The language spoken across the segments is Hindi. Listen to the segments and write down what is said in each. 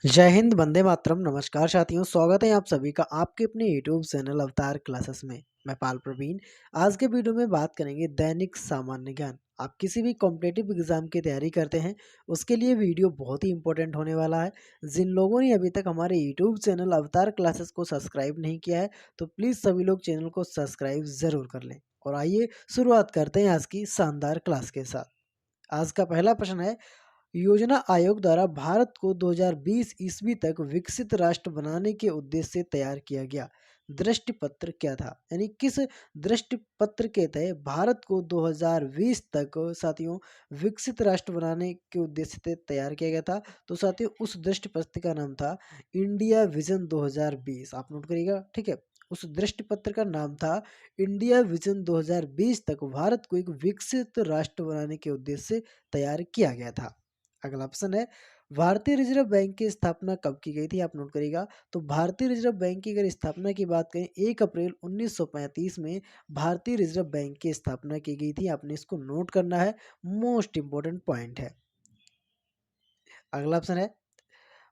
जय हिंद, वंदे मातरम। नमस्कार साथियों, स्वागत है आप सभी का आपके अपने यूट्यूब चैनल अवतार क्लासेस में। मैं पाल प्रवीण। आज के वीडियो में बात करेंगे दैनिक सामान्य ज्ञान। आप किसी भी कॉम्पिटेटिव एग्जाम की तैयारी करते हैं, उसके लिए वीडियो बहुत ही इंपॉर्टेंट होने वाला है। जिन लोगों ने अभी तक हमारे यूट्यूब चैनल अवतार क्लासेस को सब्सक्राइब नहीं किया है, तो प्लीज़ सभी लोग चैनल को सब्सक्राइब ज़रूर कर लें। और आइए शुरुआत करते हैं आज की शानदार क्लास के साथ। आज का पहला प्रश्न है, योजना आयोग द्वारा भारत को 2020 ईस्वी तक विकसित राष्ट्र बनाने के उद्देश्य से तैयार किया गया दृष्टि पत्र क्या था? यानी किस दृष्टि पत्र के तहत भारत को 2020 तक साथियों विकसित राष्ट्र बनाने के उद्देश्य से तैयार किया गया था? तो साथियों उस दृष्टि पत्र का नाम था इंडिया विजन 2020। आप नोट करिएगा, ठीक है। उस दृष्टि पत्र का नाम था इंडिया विजन 2020 तक भारत को एक विकसित राष्ट्र बनाने के उद्देश्य से तैयार किया गया था। अगला ऑप्शन है, भारतीय रिजर्व बैंक की स्थापना कब की गई थी? आप नोट करिएगा। तो भारतीय रिजर्व बैंक की अगर स्थापना की बात करें, 1 अप्रैल 1935 में भारतीय रिजर्व बैंक की स्थापना की गई थी। आपने इसको नोट करना है, मोस्ट इंपोर्टेंट पॉइंट है। अगला ऑप्शन है,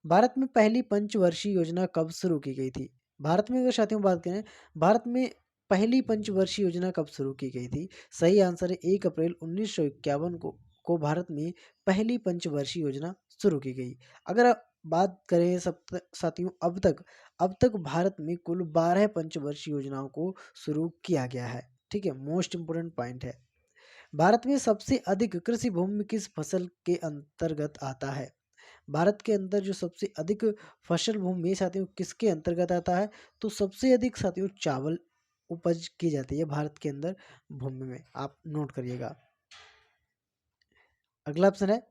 भारत में पहली पंचवर्षीय योजना कब शुरू की गई थी? भारत में अगर साथियों बात करें, भारत में पहली पंचवर्षीय योजना कब शुरू की गई थी? सही आंसर है 1 अप्रैल 1951 को भारत में पहली पंचवर्षीय योजना शुरू की गई। अगर आप बात करें सब साथियों, अब तक भारत में कुल 12 पंचवर्षीय योजनाओं को शुरू किया गया है। ठीक है, मोस्ट इंपोर्टेंट पॉइंट है। भारत में सबसे अधिक कृषि भूमि किस फसल के अंतर्गत आता है? भारत के अंदर जो सबसे अधिक फसल भूमि साथियों किसके अंतर्गत आता है? तो सबसे अधिक साथियों चावल उपज की जाती है भारत के अंदर भूमि में। आप नोट करिएगा। अगला ऑप्शन है,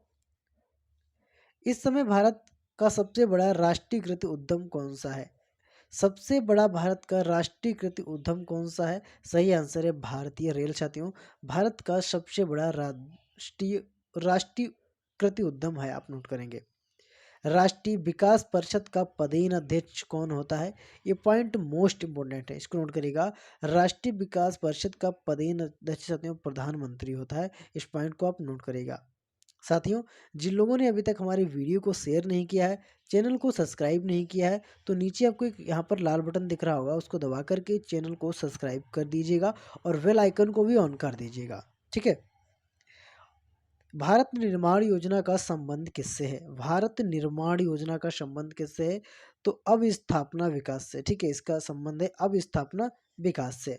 इस समय भारत का सबसे बड़ा राष्ट्रीयकृत उद्यम कौन सा है? सबसे बड़ा भारत का राष्ट्रीयकृत उद्यम कौन सा है? सही आंसर है भारतीय रेल। साथियों भारत का सबसे बड़ा राष्ट्रीयकृत उद्यम है। आप नोट करेंगे। राष्ट्रीय विकास परिषद का पदेन अध्यक्ष कौन होता है? ये पॉइंट मोस्ट इंपोर्टेंट है, इसको नोट करिएगा। राष्ट्रीय विकास परिषद का पदेन अध्यक्ष साथियों प्रधानमंत्री होता है। इस पॉइंट को आप नोट करिएगा। साथियों जिन लोगों ने अभी तक हमारी वीडियो को शेयर नहीं किया है, चैनल को सब्सक्राइब नहीं किया है, तो नीचे आपको एक यहाँ पर लाल बटन दिख रहा होगा, उसको दबा करके चैनल को सब्सक्राइब कर दीजिएगा और बेल आइकन को भी ऑन कर दीजिएगा। ठीक है। भारत निर्माण योजना का संबंध किससे है? भारत निर्माण योजना का संबंध किससे है? तो अब स्थापना विकास से। ठीक है, इसका संबंध है अब स्थापना विकास से।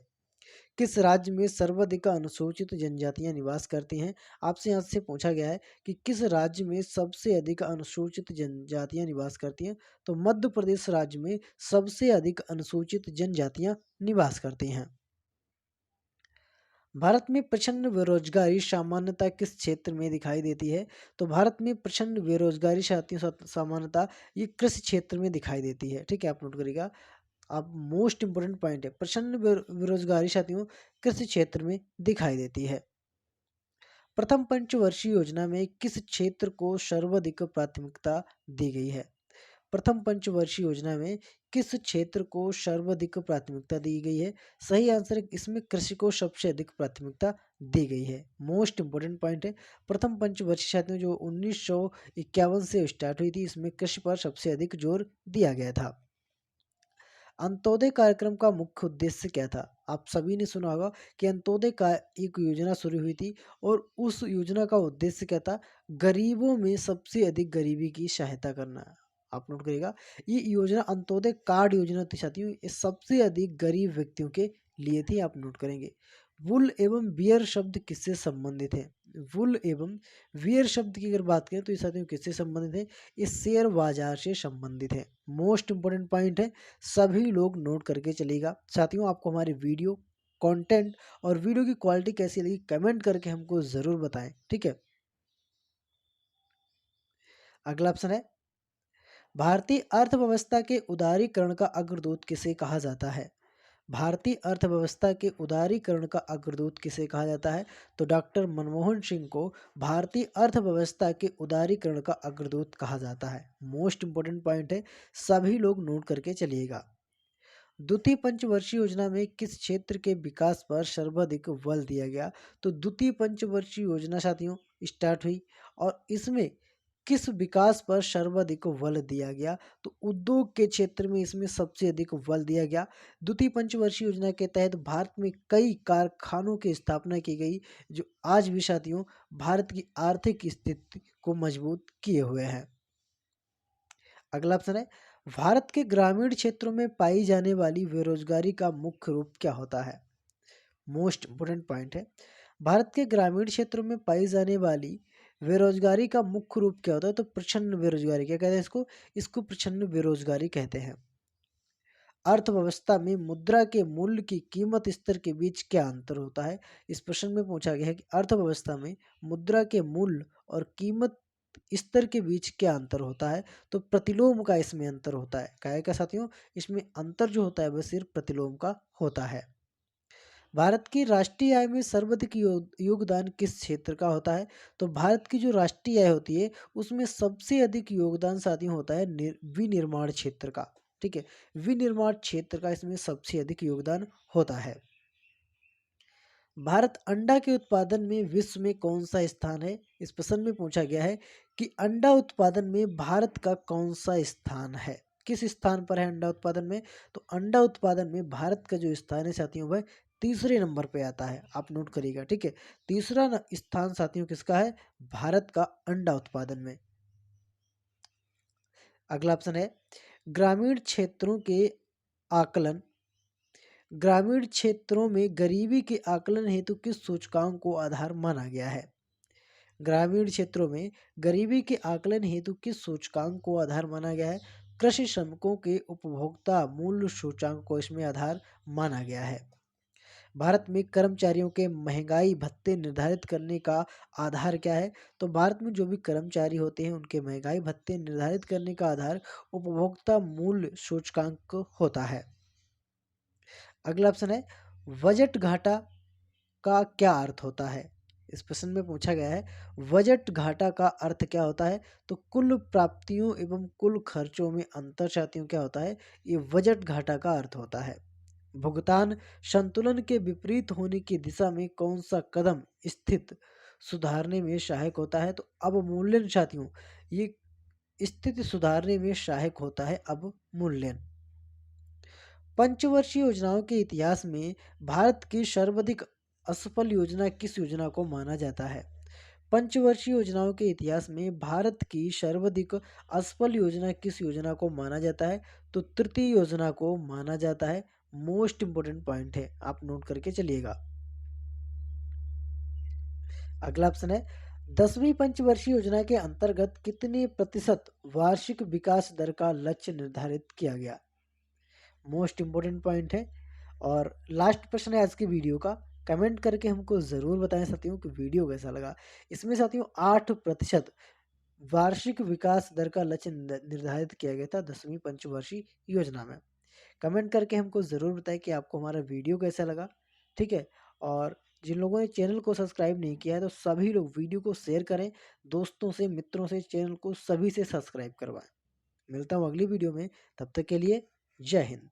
किस राज्य में सर्वाधिक अनुसूचित जनजातियां निवास करती हैं? आपसे यहाँ से पूछा गया है कि किस राज्य में सबसे अधिक अनुसूचित जनजातियां निवास करती हैं? तो मध्य प्रदेश राज्य में सबसे अधिक अनुसूचित जनजातियां निवास करती हैं। भारत में प्रचंड बेरोजगारी सामान्यतः किस क्षेत्र में दिखाई देती है? तो भारत में प्रचंड बेरोजगारी सामान्यतः ये कृषि क्षेत्र में दिखाई देती है। ठीक है, आप नोट करिएगा। अब मोस्ट इंपोर्टेंट पॉइंट है, प्रचंड बेरोजगारी साथियों कृषि क्षेत्र में दिखाई देती है। प्रथम पंचवर्षीय योजना में किस क्षेत्र को सर्वाधिक प्राथमिकता दी गई है? प्रथम पंचवर्षीय योजना में किस क्षेत्र को सर्वाधिक प्राथमिकता दी गई है? सही आंसर है इसमें कृषि को सबसे अधिक प्राथमिकता दी गई है। मोस्ट इंपोर्टेंट पॉइंट है, प्रथम पंचवर्षीय साथियों जो 1951 से स्टार्ट हुई थी, इसमें कृषि पर सबसे अधिक जोर दिया गया था। अंत्योदय कार्यक्रम का मुख्य उद्देश्य क्या था? आप सभी ने सुना होगा कि अंत्योदय का एक योजना शुरू हुई थी और उस योजना का उद्देश्य क्या था? गरीबों में सबसे अधिक गरीबी की सहायता करना। आप नोट करिएगा, ये योजना अंत्योदय कार्ड योजना थी साथियों, ये सबसे अधिक गरीब व्यक्तियों के लिए थी। आप नोट करेंगे। वुल एवं बियर शब्द किससे संबंधित है? वुल एवं वियर शब्द की अगर बात करें तो ये साथियों किससे संबंधित है? ये शेयर बाजार से संबंधित है। मोस्ट इंपोर्टेंट पॉइंट है, सभी लोग नोट करके चलेगा। साथियों आपको हमारी वीडियो कंटेंट और वीडियो की क्वालिटी कैसी लगी कमेंट करके हमको ज़रूर बताएं। ठीक है। अगला ऑप्शन है, भारतीय अर्थव्यवस्था के उदारीकरण का अग्रदूत किसे कहा जाता है? भारतीय अर्थव्यवस्था के उदारीकरण का अग्रदूत किसे कहा जाता है? तो डॉक्टर मनमोहन सिंह को भारतीय अर्थव्यवस्था के उदारीकरण का अग्रदूत कहा जाता है। मोस्ट इंपोर्टेंट पॉइंट है, सभी लोग नोट करके चलिएगा। द्वितीय पंचवर्षीय योजना में किस क्षेत्र के विकास पर सर्वाधिक बल दिया गया? तो द्वितीय पंचवर्षीय योजना साथियों स्टार्ट हुई और इसमें किस विकास पर सर्वाधिक बल दिया गया? तो उद्योग के क्षेत्र में इसमें सबसे अधिक बल दिया गया। द्वितीय पंचवर्षीय योजना के तहत भारत में कई कारखानों की स्थापना की गई, जो आज भी साथियों भारत की आर्थिक स्थिति को मजबूत किए हुए हैं। अगला ऑप्शन है, भारत के ग्रामीण क्षेत्रों में पाई जाने वाली बेरोजगारी का मुख्य रूप क्या होता है? मोस्ट इम्पोर्टेंट पॉइंट है। भारत के ग्रामीण क्षेत्रों में पाई जाने वाली बेरोजगारी का मुख्य रूप क्या होता है? तो प्रछन्न बेरोजगारी। क्या कहते हैं इसको? इसको प्रछन्न बेरोजगारी कहते हैं। अर्थव्यवस्था में मुद्रा के मूल्य की कीमत स्तर के बीच क्या अंतर होता है? इस प्रश्न में पूछा गया है कि अर्थव्यवस्था में मुद्रा के मूल्य और कीमत स्तर के बीच क्या अंतर होता है? तो प्रतिलोम का इसमें अंतर होता है। क्या है क्या साथियों? इसमें अंतर जो होता है वह सिर्फ प्रतिलोम का होता है। भारत की राष्ट्रीय आय में सर्वाधिक योगदान किस क्षेत्र का होता है? तो भारत की जो राष्ट्रीय आय होती है उसमें सबसे अधिक योगदान साथियों होता है विनिर्माण क्षेत्र का। ठीक है, विनिर्माण क्षेत्र का इसमें सबसे अधिक योगदान होता है। भारत अंडा के उत्पादन में विश्व में कौन सा स्थान है? इस प्रश्न में पूछा गया है कि अंडा उत्पादन में भारत का कौन सा स्थान है? किस स्थान पर है अंडा उत्पादन में? तो अंडा उत्पादन में भारत का जो स्थान है साथियों वह तीसरे नंबर पे आता है। आप नोट करिएगा। ठीक है, तीसरा स्थान साथियों किसका है? भारत का अंडा उत्पादन में। अगला ऑप्शन है, ग्रामीण क्षेत्रों के आकलन ग्रामीण क्षेत्रों में गरीबी के आकलन हेतु किस सूचकांक को आधार माना गया है? ग्रामीण क्षेत्रों में गरीबी के आकलन हेतु किस सूचकांक को आधार माना गया है? कृषि श्रमिकों के उपभोक्ता मूल्य सूचकांक को इसमें आधार माना गया है। भारत में कर्मचारियों के महंगाई भत्ते निर्धारित करने का आधार क्या है? तो भारत में जो भी कर्मचारी होते हैं उनके महंगाई भत्ते निर्धारित करने का आधार उपभोक्ता मूल्य सूचकांक होता है। अगला ऑप्शन है, बजट घाटा का क्या अर्थ होता है? इस प्रश्न में पूछा गया है बजट घाटा का अर्थ क्या होता है? तो कुल प्राप्तियों एवं कुल खर्चों में अंतर साथियों क्या होता है? ये बजट घाटा का अर्थ होता है। भुगतान संतुलन के विपरीत होने की दिशा में कौन सा कदम स्थिति सुधारने में सहायक होता है? तो अवमूल्यन साथियों, ये स्थिति सुधारने में सहायक होता है अवमूल्यन। पंचवर्षीय योजनाओं के इतिहास में भारत की सर्वाधिक असफल योजना किस योजना को माना जाता है? पंचवर्षीय योजनाओं के इतिहास में भारत की सर्वाधिक असफल योजना किस योजना को माना जाता है? तो तृतीय योजना को माना जाता है। मोस्ट इंपोर्टेंट पॉइंट है, आप नोट करके चलिएगा। अगला ऑप्शन है, 10वीं पंचवर्षीय योजना के अंतर्गत कितने प्रतिशत वार्षिक विकास दर का लक्ष्य निर्धारित किया गया? मोस्ट इम्पोर्टेंट पॉइंट है। और लास्ट प्रश्न है आज की वीडियो का। कमेंट करके हमको ज़रूर बताएं साथियों कि वीडियो कैसा लगा। इसमें साथियों 8% वार्षिक विकास दर का लक्ष्य निर्धारित किया गया था 10वीं पंचवर्षीय योजना में। कमेंट करके हमको ज़रूर बताएं कि आपको हमारा वीडियो कैसा लगा। ठीक है, और जिन लोगों ने चैनल को सब्सक्राइब नहीं किया है तो सभी लोग वीडियो को शेयर करें, दोस्तों से मित्रों से चैनल को सभी से सब्सक्राइब करवाएं। मिलता हूँ अगली वीडियो में, तब तक के लिए जय हिंद।